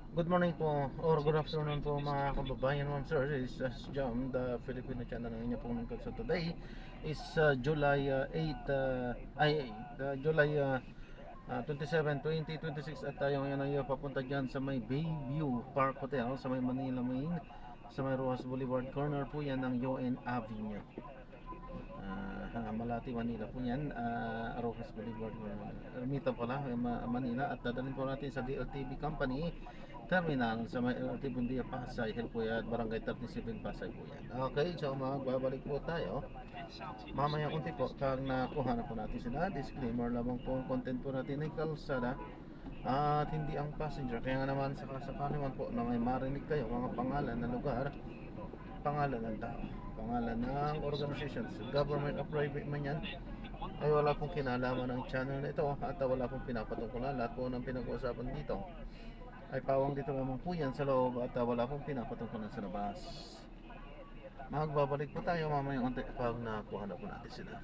Good morning po or good afternoon po mga kababayan, ma'am sir. This is Jam, the Filipino channel ng inyo pong lingkod. So today is July 8, July 27, 2026 at tayo ngayon ay papunta dyan sa may Bayview Park Hotel sa may Manila Main, sa may Rojas Boulevard corner po yan ng UN Avenue. Malati, Manila po yan. Rojas Boulevard, Ermita pala, Manila. At dadalhin po natin sa DLTV Company Terminal sa may LRT Bundia, Pasay, Hilpuyat, Barangay 37, Pasay po yan. Okay, so magbabalik po tayo mamaya kunti po pag nakuha na po natin sila. Disclaimer lamang po, ang content po natin ay kalsada at hindi ang passenger. Kaya nga naman sakasakali man po na may marinig kayo mga pangalan ng lugar, pangalan ng tao, pangalan ng organizations, government o private man yan, ay wala pong kinalaman ng channel na ito at wala pong pinapatungkulan. Lahat po ng pinag-uusapan dito ay pawang dito lamang po yan sa loob at wala pong pinapatungkulan sa labas. Magbabalik po tayo mamaya unti pag nakuha na po natin sila.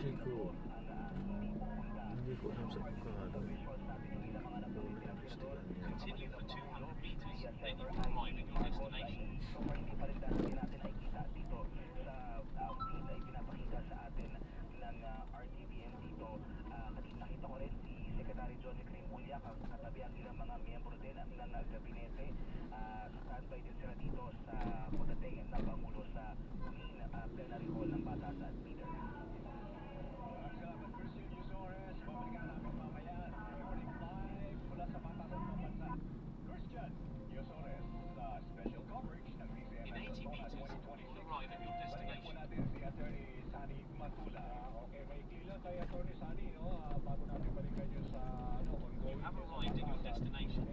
Chico, hindi ko alam sa pagkakalo. Continue for 200 meters, then you will arrive at your destination. In 80 meters, you will arrive at your destination. You have arrived at your destination.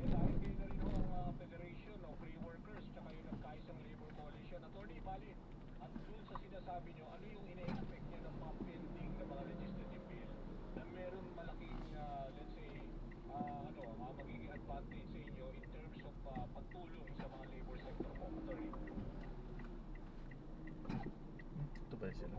Ito ba sila?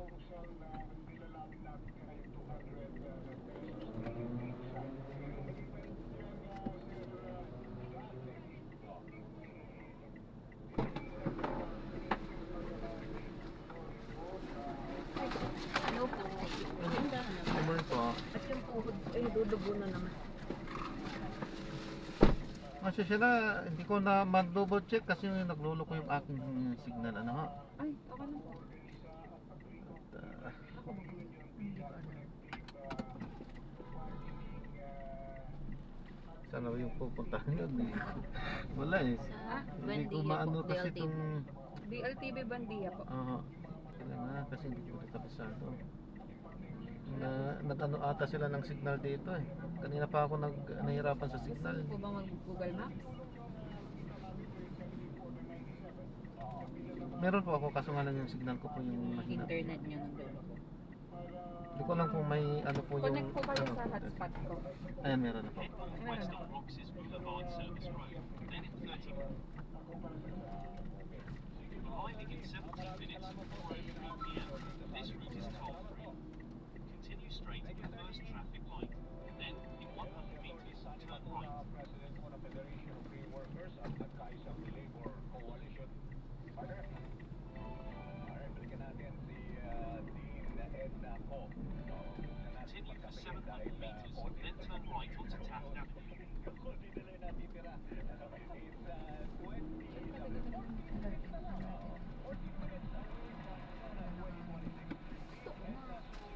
Ano po? Maganda ka naman. Good morning po. At yung puhod, ay dudugo na naman. Kasi sila, hindi ko na mag-double check kasi naglolo ko yung aking signal. Ano ha? Ay, okay na po. At, Ako ba? Hindi ko alam. saan na ba yung pupuntahan yun eh? Wala eh. Ah, Hindi ko Bandia maano po, kasi DLTV. itong... DLTV Bandia po. Sila na kasi hindi ko nakabisado. Nag-ano ata sila ng signal dito eh. Kanina pa ako nahirapan sa Gusto signal. niyo po ba mag-Google Maps? Meron po ako kaso nga lang yung signal ko po yung mahina. Internet niyo ng lolo ko. Hindi ko lang kung may ano po yung... Connect po kayo ano, sa hotspot ko. Ayan, meron na po. Head north west on Roxas Boulevard Service Road, then in 30 minutes. Arriving in 17 minutes at 4:03 p.m. This route is toll-free. Continue straight to the first traffic light, then in 100 meters, turn right. Continue for 700 meters, then turn right onto Taft Avenue.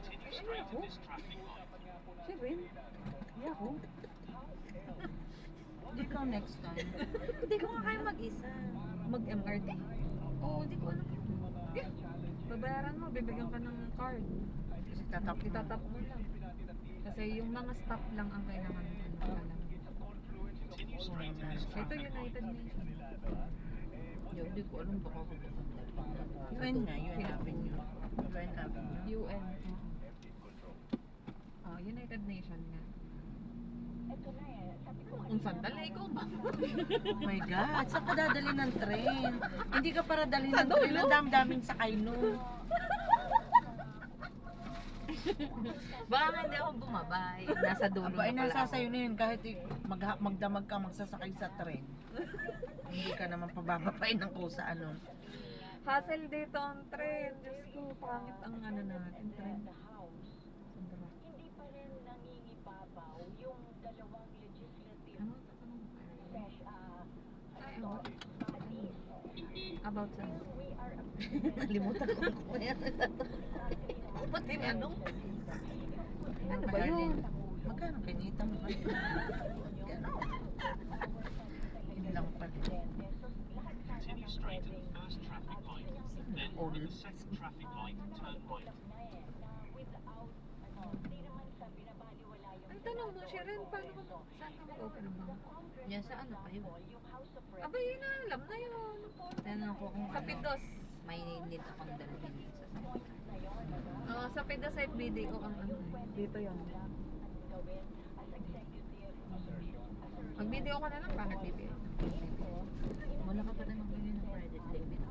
Continue straight at this traffic light. Siya rin. Yahoo. lang next time. Hindi ko nga kaya mag-isa. Mag-MRT? Oo, hindi ko alam. Yeah. Babayaran mo, bibigyan ka ng card. Kasi tatap Itatap mo lang. Kasi yung mga stop lang ang kailangan mo alam. Continue straight in this Ito traffic light. United Nations. Hindi ko alam baka ako UN nga, UN Avenue. UN Avenue. UN. Oh, United Nation nga. Kung sandali, ikaw ba? Oh my God, saan ka dadali ng train? Hindi ka para dali ng train, ang dam-daming sakay no. Baka nga hindi ako bumabay. Nasa dulo Aba, ay na pala nasa ako. sa'yo na yun, kahit magdamag ka magsasakay sa train. Hindi ka naman pabababain ng kusa ano. Hassle dito ang train. Diyos ko, pangit ang ano natin, train. Sandra. Hindi pa rin nangingibabaw yung dalawang legislative Ano? Ay, oh. About sa we are Nalimutan ko kung yan. Pati ano? ano ba yun? Magkano kinita mo ba? Yun lang pala. Continue straight at the first traffic light. Then All. at the second traffic light, turn right. Ang tanong mo, Sharon, paano ka saan ka mag-open ng bank? Yan sa ano kayo? Aba, yun na, alam na yun. Tanong ko kung Sa ano. Pidos. May need akong dalhin sa sakit. Sa Pidos site video ang ano. Dito yun. Mag-video ka na lang, bakit video? Wala ka pa namang bilhin ng credit limit.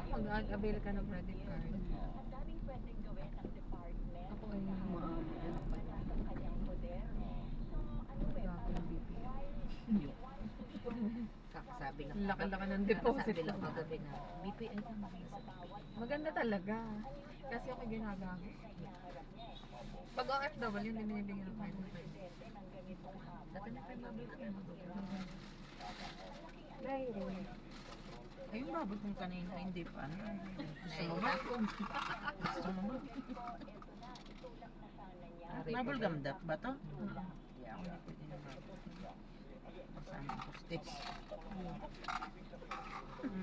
Mag-avail ka ng credit card. Ako ay Kakasabi lang. Laki-laki ng deposit. Kakasabi lang kagabi na BPI ka maganda talaga. Kasi ako ginagamit. Pag OFW, hindi binibigyan ng credit card. Dati na kayo mabigyan. Dahil, Ayun babot mong kanina, hindi pa. Ano? Gusto mo ba? Gusto mo ba? Bubble gum dap ba to? Hindi ako na pwede na bubble gum. Kasama ko sticks.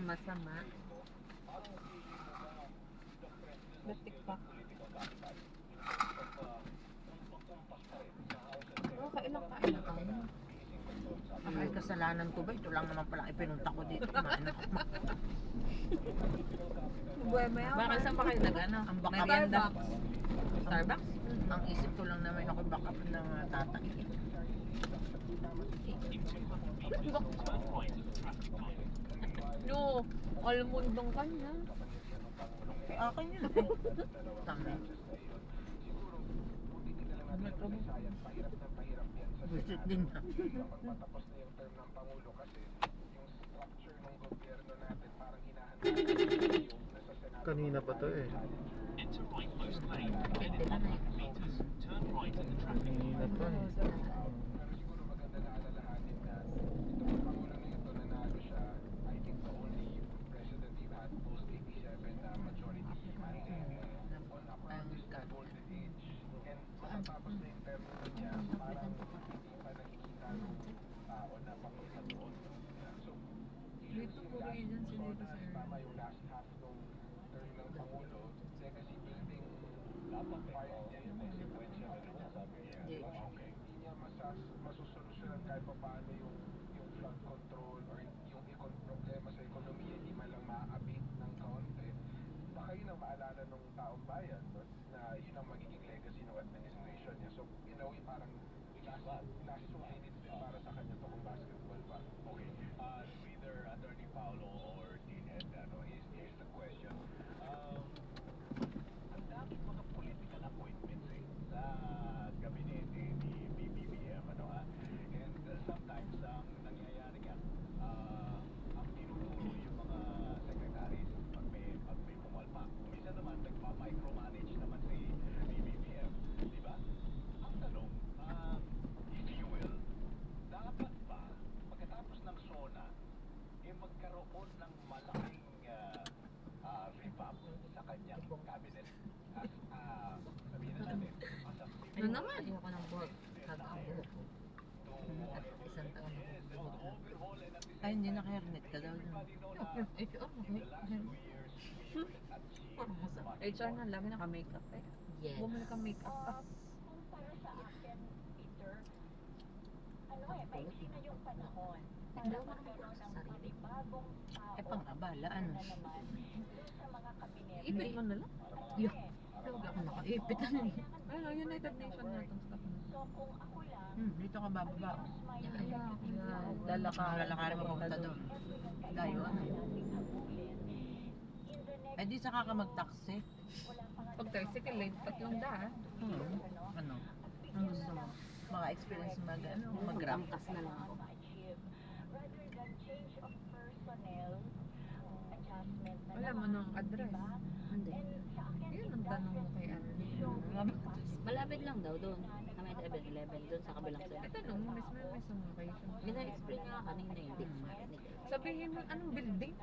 masama. Batik pa. Oh, kailang kain na tayo. Ay, kasalanan ko ba? Ito lang naman pala ipinunta ko dito. Kumain ako. Buwema yan. Bakit saan pa kayo nag-ano? Ang backup. Merienda? Starbucks? Ang isip ko lang naman ako backup ng tatay. In 200 meters, turn right at the traffic light. No, almondong kanya. Akin yun eh. Tama. Ano ito mo? Visit din na. Kanina pa to eh. Enter right most lane. Then in 100 meters, turn right at the traffic light. Kanina pa eh. Dito puro agency dito sir. Masusolusyonan kahit pa paano yung flood control or yung problema sa ekonomiya hindi man lang maaabit ng kaunti. Baka yun ang maalala ng taong bayan, no? Na yun ang magiging legacy ng administration niya. So in a way parang last 2 minutes din para sa kanya to kung basketball ba. Okay. Either Attorney Paolo or Dean Ed, here's the question. Ang daming mga political appointments sa gabinete ni BBBM, and sometimes ang nangyayari nga, ang tinuturo yung mga secretaries pag may pumalma. Minsan naman nagpa-micromanage naman si BBBM, di ba? Ang tanong, if you will, dapat ba pagkatapos ng SONA, magkaroon ng malaking revamp sa kanyang cabinet as sabihin na natin as a Ano naman? Ayoko ng board. Kagawa ko. to At isang taon na bubukod na. Ay, hindi naka-hairnet ka daw. HR HR na lagi naka-makeup eh. Yes. Bumili ka makeup pa. Kung para sa akin, Peter, maiksi na yung panahon para magkaroon ng panibagong tao Eh, pang-abala, ano? na naman dun sa mga kabinet. Ipit mo na lang. Yuh. Lagi ako Nakaipit na yun. Ayun, United Nations na itong stuff na. So kung ako lang, Dito ka bababa. mas may Ayan, Lalakarin mo papunta doon. Layo, ano? Eh, di saka ka mag-taxi. Pag tricycle, late tatlong daan. Ano? Ang gusto mo? Mga experience mag-grab. Magangkas na lang ako. rather than change of personnel, adjustment na Wala mo naman, nung address. diba? Hindi. And sa akin, Yun ang tanong mo kay Arnie. Malapit lang daw doon. Sa may 7-Eleven, doon sa kabilang Eh, side. tanong mo, mismo may isang location. Gina-explain nga kanina yung big Sabihin mo, anong building?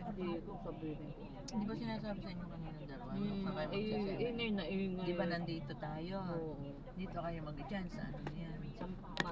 Hindi ko sabihin ko. Di ba sinasabi sa inyo kanina dalawa? Saan kayo magsasabi? Ingay na ingay. Di ba nandito tayo? Oo. Dito kayo mag-chance. Ano yan? Sa